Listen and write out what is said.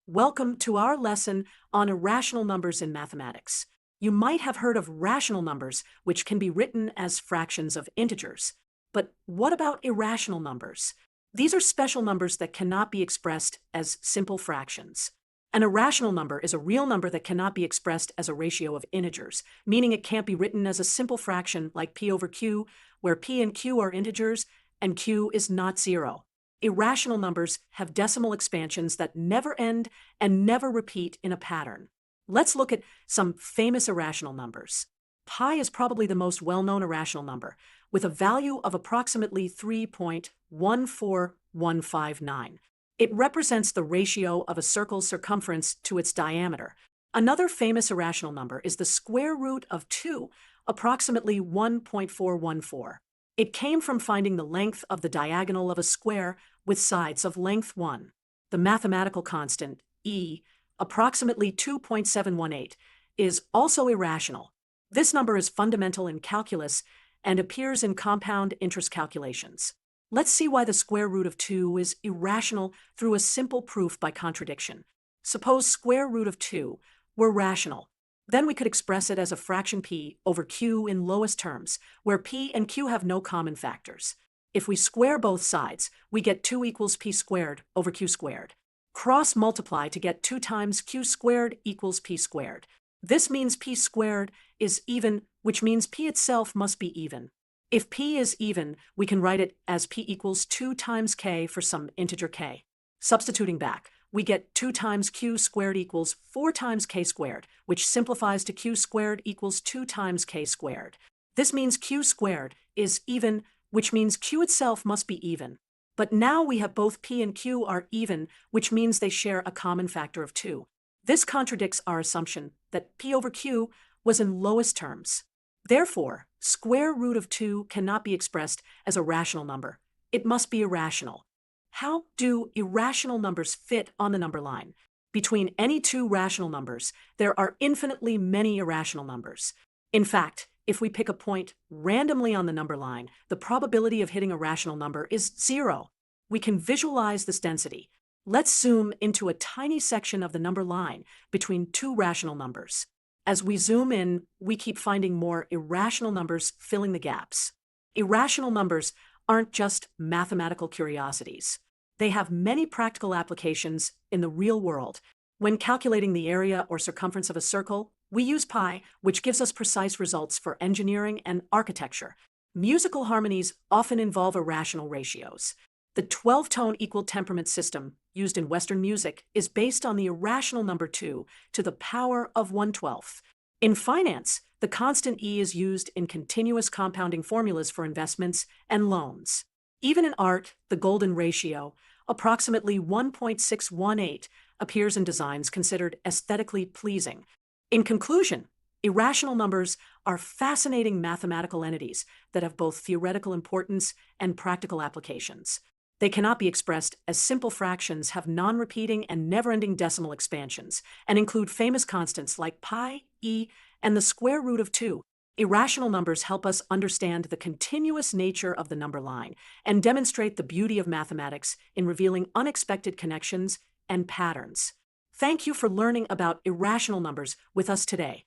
Welcome to our lesson on irrational numbers in mathematics. You might have heard of rational numbers, which can be written as fractions of integers. But what about irrational numbers? These are special numbers that cannot be expressed as simple fractions. An irrational number is a real number that cannot be expressed as a ratio of integers, meaning it can't be written as a simple fraction like p over q, where p and q are integers and q is not zero. Irrational numbers have decimal expansions that never end and never repeat in a pattern. Let's look at some famous irrational numbers. Pi is probably the most well-known irrational number, with a value of approximately 3.14159. It represents the ratio of a circle's circumference to its diameter. Another famous irrational number is the square root of 2, approximately 1.414. It came from finding the length of the diagonal of a square with sides of length 1. The mathematical constant, E, approximately 2.718, is also irrational. This number is fundamental in calculus and appears in compound interest calculations. Let's see why the square root of 2 is irrational through a simple proof by contradiction. Suppose square root of 2 were rational. Then we could express it as a fraction p over q in lowest terms, where p and q have no common factors. If we square both sides, we get 2 equals p squared over q squared. Cross multiply to get 2 times q squared equals p squared. This means p squared is even, which means p itself must be even. If p is even, we can write it as p equals 2 times k for some integer k. Substituting back, we get 2 times q squared equals 4 times k squared, which simplifies to q squared equals 2 times k squared. This means q squared is even, which means q itself must be even. But now we have both p and q are even, which means they share a common factor of 2. This contradicts our assumption that p over q was in lowest terms. Therefore, square root of 2 cannot be expressed as a rational number. It must be irrational. How do irrational numbers fit on the number line? Between any two rational numbers, there are infinitely many irrational numbers. In fact, if we pick a point randomly on the number line, the probability of hitting a rational number is 0. We can visualize this density. Let's zoom into a tiny section of the number line between two rational numbers. As we zoom in, we keep finding more irrational numbers filling the gaps. Irrational numbers aren't just mathematical curiosities. They have many practical applications in the real world. When calculating the area or circumference of a circle, we use pi, which gives us precise results for engineering and architecture. Musical harmonies often involve irrational ratios. The 12-tone equal temperament system used in Western music is based on the irrational number 2 to the power of 1/12. In finance, the constant E is used in continuous compounding formulas for investments and loans. Even in art, the golden ratio, approximately 1.618, appears in designs considered aesthetically pleasing. In conclusion, irrational numbers are fascinating mathematical entities that have both theoretical importance and practical applications. They cannot be expressed as simple fractions, have non-repeating and never-ending decimal expansions, and include famous constants like pi, e, and the square root of 2. Irrational numbers help us understand the continuous nature of the number line and demonstrate the beauty of mathematics in revealing unexpected connections and patterns. Thank you for learning about irrational numbers with us today.